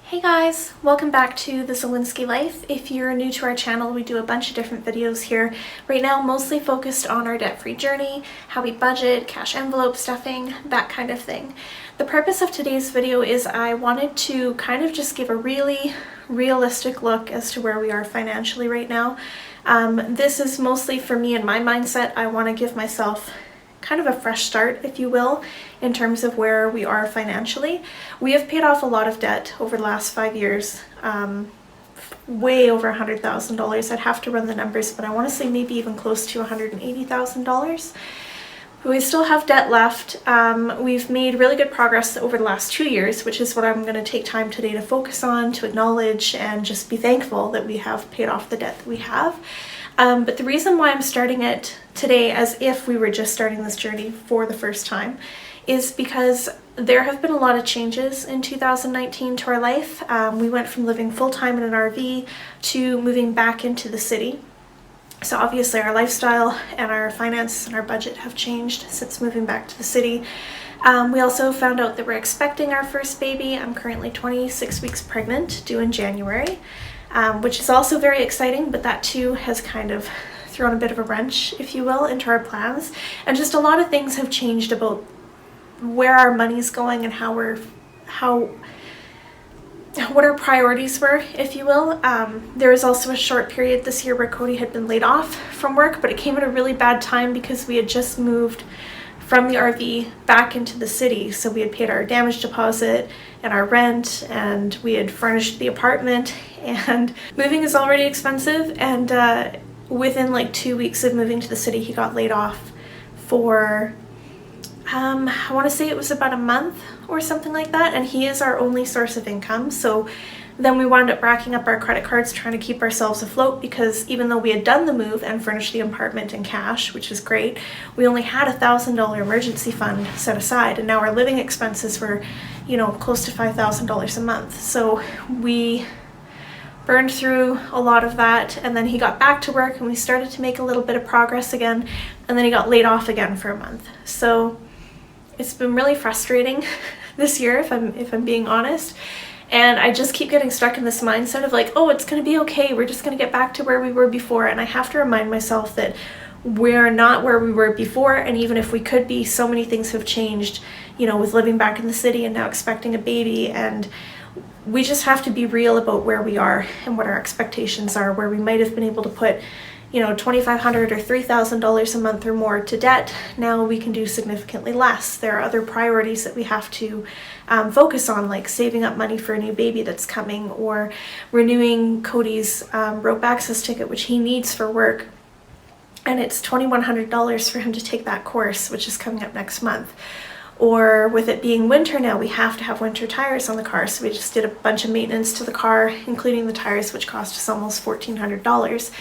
Hey guys, welcome back to the Zilinski life. If you're new to our channel, we do a bunch of different videos here. Right now, mostly focused on our debt-free journey, how we budget, cash envelope stuffing, that kind of thing. The purpose of today's video is I wanted to kind of just give a really realistic look as to where we are financially right now. This is mostly for me and my mindset. I want to give myself kind of a fresh start, if you will, in terms of where we are financially. We have paid off a lot of debt over the last 5 years, way over $100,000. I'd have to run the numbers, but I want to say maybe even close to $180,000. We still have debt left. We've made really good progress over the last 2 years, which is what I'm going to take time today to focus on, to acknowledge, and just be thankful that we have paid off the debt that we have. But the reason why I'm starting it today as if we were just starting this journey for the first time is because there have been a lot of changes in 2019 to our life. We went from living full-time in an RV to moving back into the city. So obviously our lifestyle and our finance and our budget have changed since moving back to the city. We also found out that we're expecting our first baby. I'm currently 26 weeks pregnant, due in January. Which is also very exciting, but that too has kind of thrown a bit of a wrench, if you will, into our plans. And just a lot of things have changed about where our money's going and what our priorities were, if you will. There was also a short period this year where Cody had been laid off from work, but it came at a really bad time because we had just moved from the RV back into the city. So we had paid our damage deposit and our rent, and we had furnished the apartment, and moving is already expensive. And within like 2 weeks of moving to the city, he got laid off for I want to say it was about a month or something like that, and he is our only source of income. So then we wound up racking up our credit cards trying to keep ourselves afloat, because even though we had done the move and furnished the apartment in cash, which is great, we only had $1,000 emergency fund set aside, and now our living expenses were, close to $5,000 a month. So we burned through a lot of that, and then he got back to work and we started to make a little bit of progress again, and then he got laid off again for a month. So it's been really frustrating this year, if I'm being honest. And I just keep getting stuck in this mindset of like, oh, it's going to be okay. We're just going to get back to where we were before. And I have to remind myself that we're not where we were before. And even if we could be, so many things have changed, with living back in the city and now expecting a baby. And we just have to be real about where we are and what our expectations are, where we might have been able to put $2,500 or $3,000 a month or more to debt. Now we can do significantly less. There are other priorities that we have to focus on, like saving up money for a new baby that's coming, or renewing Cody's rope access ticket, which he needs for work. And it's $2,100 for him to take that course, which is coming up next month. Or with it being winter now, we have to have winter tires on the car. So we just did a bunch of maintenance to the car, including the tires, which cost us almost $1,400.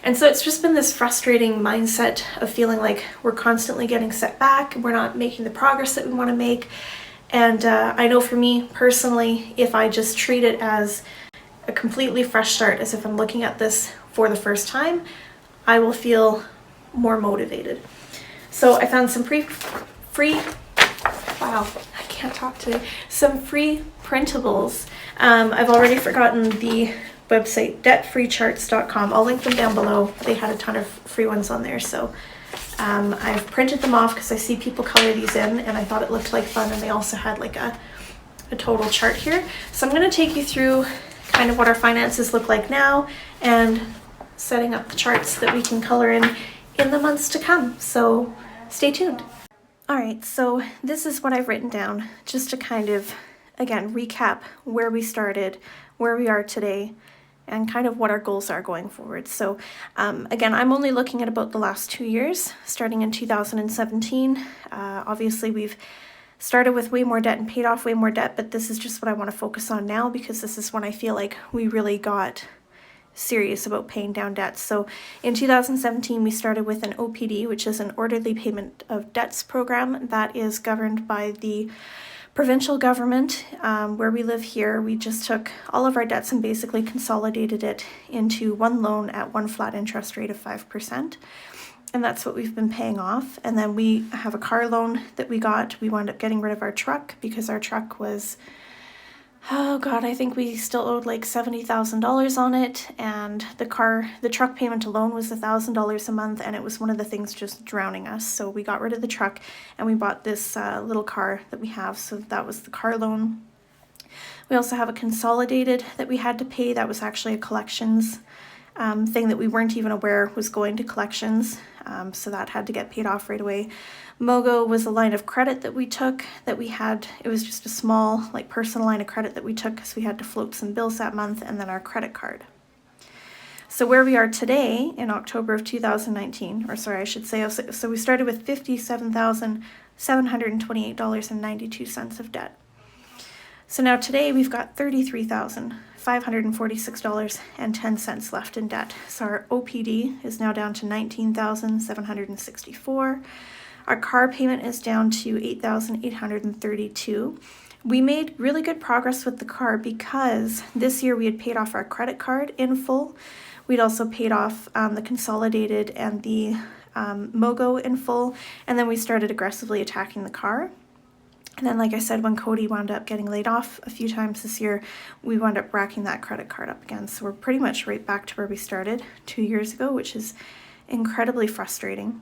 And so it's just been this frustrating mindset of feeling like we're constantly getting set back, we're not making the progress that we want to make. And I know for me personally, if I just treat it as a completely fresh start, as if I'm looking at this for the first time, I will feel more motivated. So I found some I can't talk today. Some free printables. I've already forgotten the website, debtfreecharts.com. I'll link them down below. They had a ton of free ones on there. So I've printed them off because I see people color these in, and I thought it looked like fun. And they also had like a total chart here. So I'm going to take you through kind of what our finances look like now and setting up the charts that we can color in the months to come. So stay tuned. Alright, so this is what I've written down, just to kind of, again, recap where we started, where we are today, and kind of what our goals are going forward. So again, I'm only looking at about the last 2 years, starting in 2017. Obviously, we've started with way more debt and paid off way more debt, but this is just what I want to focus on now, because this is when I feel like we really got serious about paying down debts. So in 2017, we started with an OPD, which is an orderly payment of debts program that is governed by the provincial government. Where we live here, we just took all of our debts and basically consolidated it into one loan at one flat interest rate of 5%. And that's what we've been paying off. And then we have a car loan that we got. We wound up getting rid of our truck because our truck was oh God, I think we still owed like $70,000 on it, and the truck payment alone was $1,000 a month, and it was one of the things just drowning us. So we got rid of the truck and we bought this little car that we have. So that was the car loan. We also have a consolidated that we had to pay. That was actually a collections thing that we weren't even aware was going to collections. So that had to get paid off right away. Mogo was a line of credit that we took that we had. It was just a small like personal line of credit that we took because we had to float some bills that month, and then our credit card. So where we are today in October of 2019, or sorry, I should say, so we started with $57,728.92 of debt. So now today we've got $33,546.10 left in debt. So our OPD is now down to $19,764. Our car payment is down to $8,832. We made really good progress with the car because this year we had paid off our credit card in full. We'd also paid off the consolidated and the Mogo in full, and then we started aggressively attacking the car. And then, like I said, when Cody wound up getting laid off a few times this year, we wound up racking that credit card up again. So we're pretty much right back to where we started 2 years ago, which is incredibly frustrating.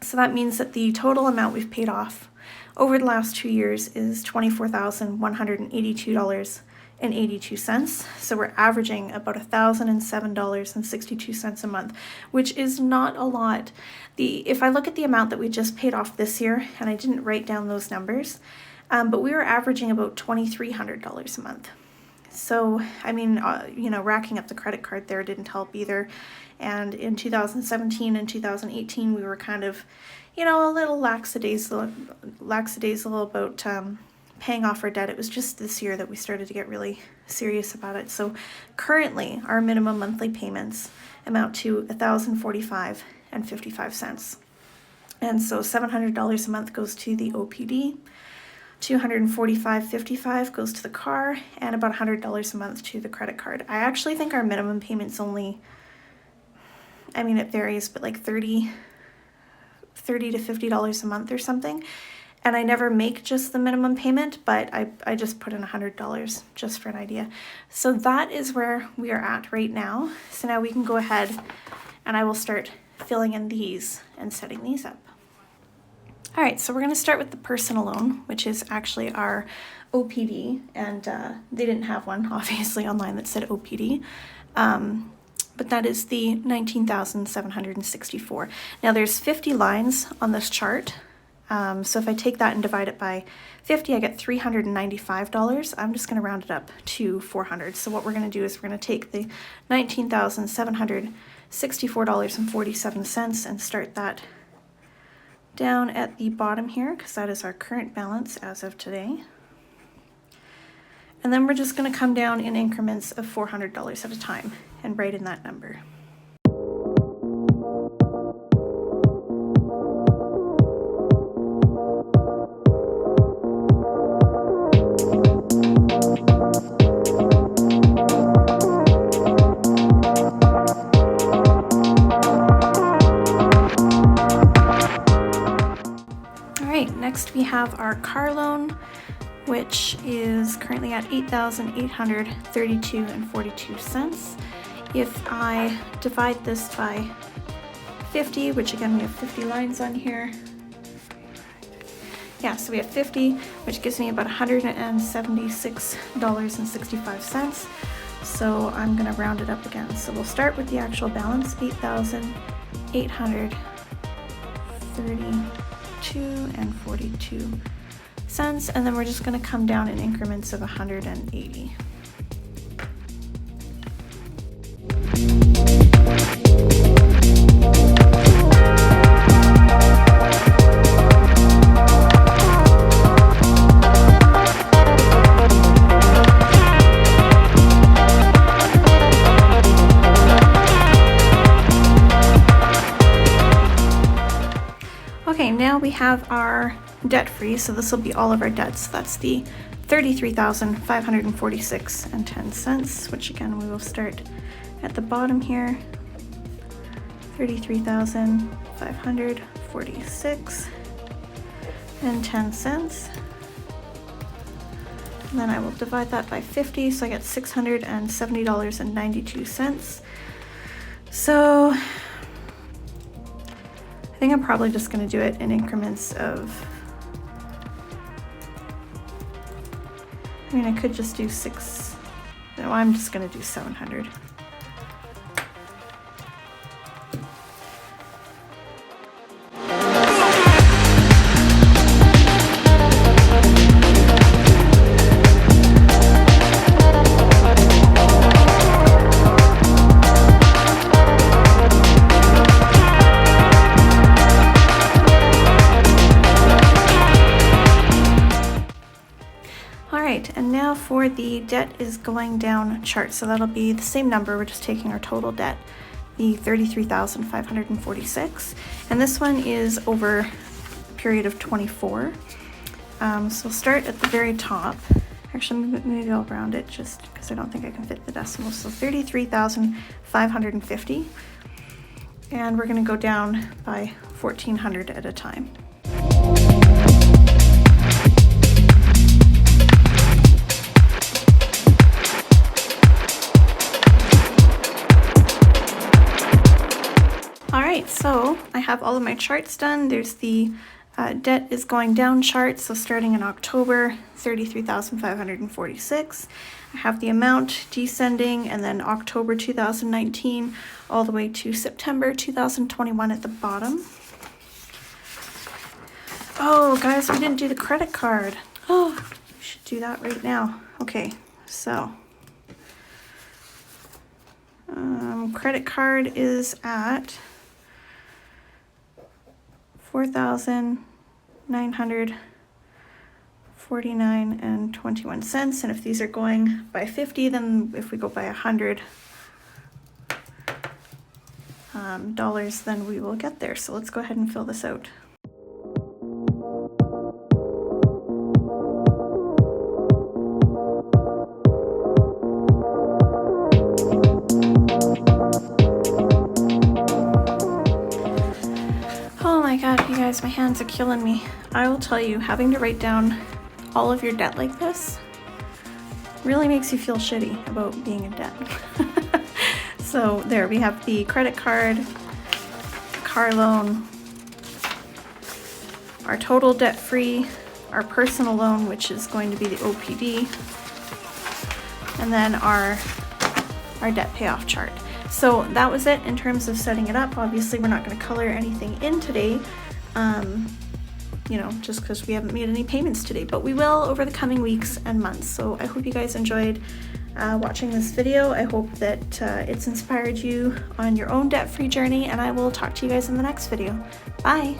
So that means that the total amount we've paid off over the last 2 years is $24,182.82. So we're averaging about $1,007.62 a month, which is not a lot. If I look at the amount that we just paid off this year, and I didn't write down those numbers, but we were averaging about $2,300 a month. So, I mean, racking up the credit card there didn't help either. And in 2017 and 2018, we were kind of, a little lackadaisical about paying off our debt. It was just this year that we started to get really serious about it. So currently, our minimum monthly payments amount to $1,045.55. And so $700 a month goes to the OPD, $245.55 goes to the car, and about $100 a month to the credit card. I actually think our minimum payment's only, it varies, but like $30 to $50 a month or something. And I never make just the minimum payment, but I just put in $100 just for an idea. So that is where we are at right now. So now we can go ahead and I will start filling in these and setting these up. All right, so we're going to start with the personal loan, which is actually our OPD, and they didn't have one, obviously, online that said OPD, but that is the $19,764. Now, there's 50 lines on this chart, so if I take that and divide it by 50, I get $395. I'm just going to round it up to $400. So what we're going to do is we're going to take the $19,764.47 and start that down at the bottom here, because that is our current balance as of today. And then we're just going to come down in increments of $400 at a time and write in that number. Next we have our car loan, which is currently at $8,832.42. If I divide this by 50, which again we have 50 lines on here. Yeah, so we have 50, which gives me about $176.65. So I'm going to round it up again. So we'll start with the actual balance, $8,832.42, and then we're just going to come down in increments of 180. Okay, now we have our debt free, so this will be all of our debts. That's the $33,546.10, which again we will start at the bottom here. $33,546.10. And then I will divide that by 50, so I get $670.92. So I think I'm probably just going to do it in increments of, I mean, I could just do no, I'm just going to do 700. And now for the debt is going down chart. So that'll be the same number. We're just taking our total debt, the $33,546. And this one is over a period of 24. So we'll start at the very top. Actually, maybe I'll round it just because I don't think I can fit the decimal. So 33,550. And we're going to go down by 1,400 at a time. Alright, so I have all of my charts done. There's the debt is going down chart, so starting in October, 33,546. I have the amount descending, and then October 2019 all the way to September 2021 at the bottom. Oh, guys, we didn't do the credit card. Oh, we should do that right now. Okay, so credit card is at $4,949.21. And if these are going by 50, then if we go by $100, then we will get there. So let's go ahead and fill this out. You guys, my hands are killing me. I will tell you, having to write down all of your debt like this really makes you feel shitty about being in debt. So there we have the credit card, car loan, our total debt free, our personal loan, which is going to be the OPD, and then our debt payoff chart. So that was it in terms of setting it up. Obviously, we're not going to color anything in today, you know, just because we haven't made any payments today, but we will over the coming weeks and months. So I hope you guys enjoyed watching this video. I hope that it's inspired you on your own debt-free journey, and I will talk to you guys in the next video. Bye!